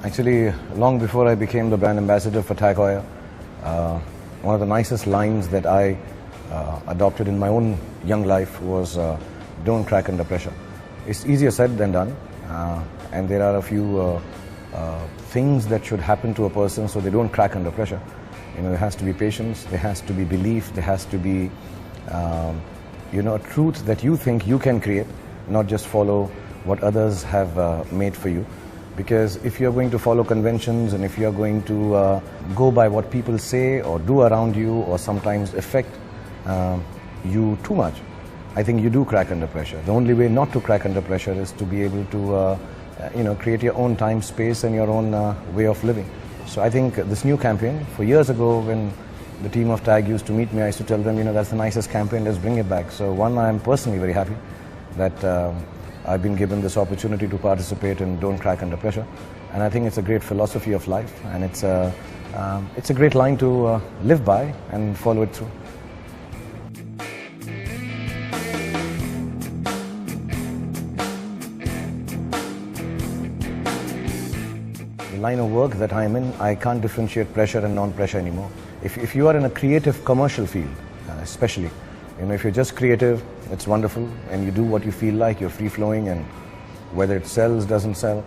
Actually, long before I became the brand ambassador for HEUER, one of the nicest lines that I adopted in my own young life was, don't crack under pressure. It's easier said than done, and there are a few things that should happen to a person so they don't crack under pressure. You know, there has to be patience, there has to be belief, there has to be a truth that you think you can create, not just follow what others have made for you. Because if you're going to follow conventions and if you're going to go by what people say or do around you or sometimes affect you too much, I think you do crack under pressure. The only way not to crack under pressure is to be able to create your own time, space and your own way of living. So I think this new campaign, for years ago when the team of TAG used to meet me, I used to tell them, that's the nicest campaign, let's bring it back. So one, I'm personally very happy that I've been given this opportunity to participate in Don't Crack Under Pressure, and I think it's a great philosophy of life, and it's a great line to live by and follow it through. The line of work that I'm in, I can't differentiate pressure and non-pressure anymore. If you are in a creative commercial field, especially, if you're just creative, it's wonderful and you do what you feel like, you're free-flowing, and whether it sells, doesn't sell.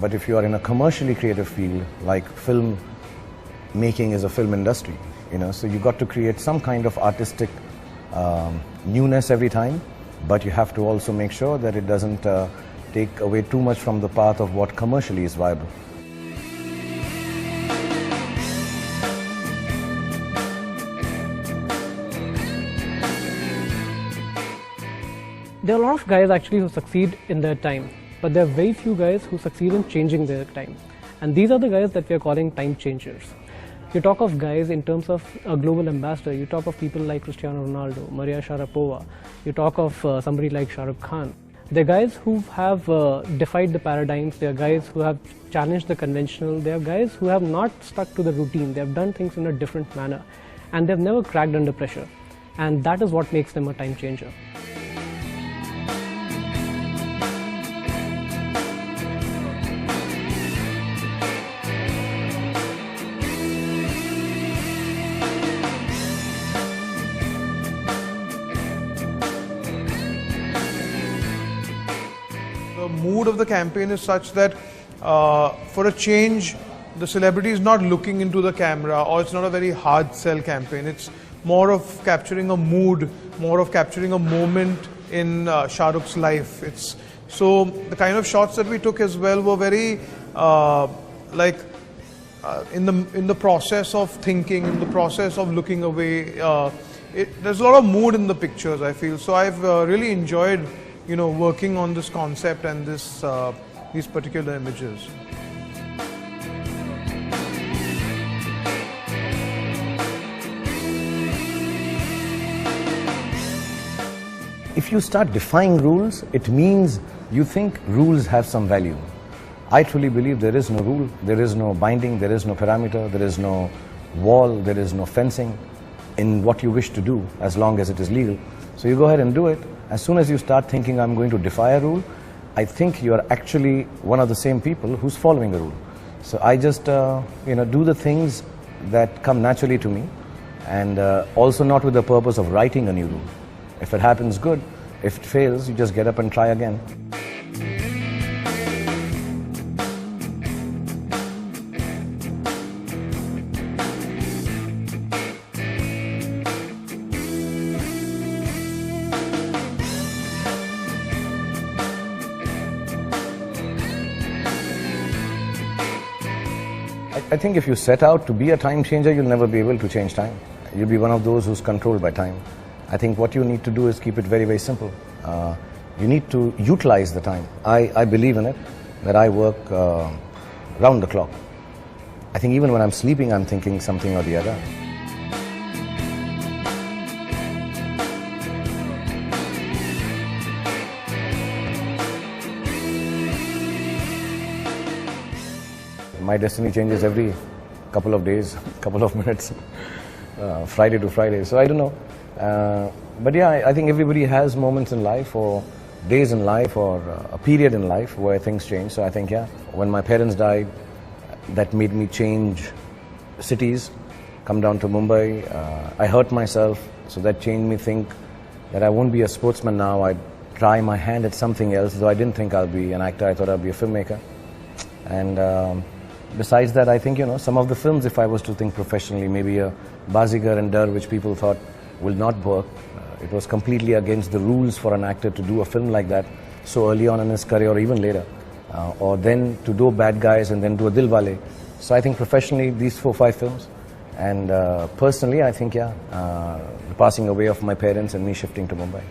But if you are in a commercially creative field, like film making is a film industry, so you got to create some kind of artistic newness every time, but you have to also make sure that it doesn't take away too much from the path of what commercially is viable. There are a lot of guys actually who succeed in their time, but there are very few guys who succeed in changing their time. And these are the guys that we are calling time changers. You talk of guys in terms of a global ambassador, you talk of people like Cristiano Ronaldo, Maria Sharapova, you talk of somebody like Shah Rukh Khan. They're guys who have defied the paradigms, they're guys who have challenged the conventional, they're guys who have not stuck to the routine, they have done things in a different manner, and they've never cracked under pressure. And that is what makes them a time changer. The mood of the campaign is such that for a change, the celebrity is not looking into the camera, or it's not a very hard sell campaign. It's more of capturing a mood, more of capturing a moment in Shah Rukh's life. So the kind of shots that we took as well were very in the process of thinking, in the process of looking away. There's a lot of mood in the pictures, I feel. So I've really enjoyed working on this concept and these particular images. If you start defying rules, it means you think rules have some value. I truly believe there is no rule, there is no binding, there is no parameter, there is no wall, there is no fencing in what you wish to do as long as it is legal. So you go ahead and do it. As soon as you start thinking, I'm going to defy a rule, I think you are actually one of the same people who's following a rule. So I just do the things that come naturally to me, and also not with the purpose of writing a new rule. If it happens, good. If it fails, you just get up and try again. I think if you set out to be a time changer, you'll never be able to change time. You'll be one of those who's controlled by time. I think what you need to do is keep it very, very simple. You need to utilize the time. I believe in it, that I work round the clock. I think even when I'm sleeping, I'm thinking something or the other. My destiny changes every couple of days, couple of minutes, Friday to Friday. So I don't know. But yeah, I think everybody has moments in life or days in life or a period in life where things change. So I think, yeah, when my parents died that made me change cities, come down to Mumbai. I hurt myself, so that changed me think that I won't be a sportsman now. I'd try my hand at something else, though I didn't think I'll be an actor. I thought I'd be a filmmaker. And besides that, I think, some of the films, if I was to think professionally, maybe a Bazigar and Dar, which people thought will not work. It was completely against the rules for an actor to do a film like that so early on in his career or even later. Or then to do Bad Guys and then do a Dilwale. So I think professionally, these 4-5 films. And personally, I think, the passing away of my parents and me shifting to Mumbai.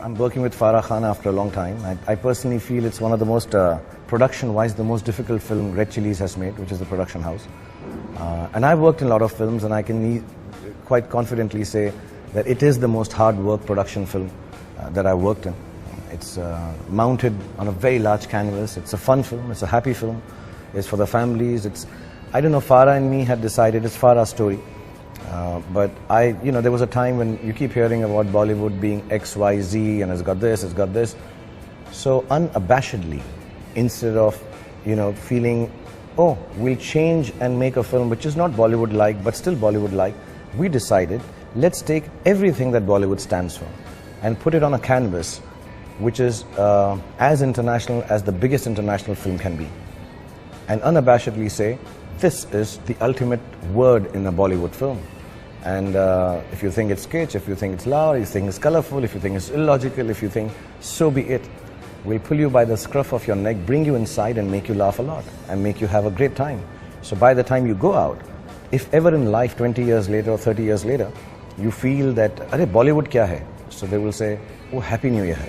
I'm working with Farah Khan after a long time. I personally feel it's one of the most, production-wise, the most difficult film Red Chillies has made, which is the production house. And I've worked in a lot of films, and I can quite confidently say that it is the most hard work production film that I've worked in. It's mounted on a very large canvas. It's a fun film. It's a happy film. It's for the families. I don't know, Farah and me had decided it's Farah's story. But there was a time when you keep hearing about Bollywood being X, Y, Z, and it's got this, it's got this. So unabashedly, instead of, feeling, oh, we'll change and make a film which is not Bollywood-like, but still Bollywood-like, we decided, let's take everything that Bollywood stands for and put it on a canvas which is as international as the biggest international film can be. And unabashedly say, this is the ultimate word in a Bollywood film. And if you think it's kitsch, if you think it's loud, if you think it's colorful, if you think it's illogical, if you think, so be it. We'll pull you by the scruff of your neck, bring you inside and make you laugh a lot and make you have a great time. So by the time you go out, if ever in life, 20 years later or 30 years later, you feel that, Arey, Bollywood kya hai? So they will say, oh, Happy New Year.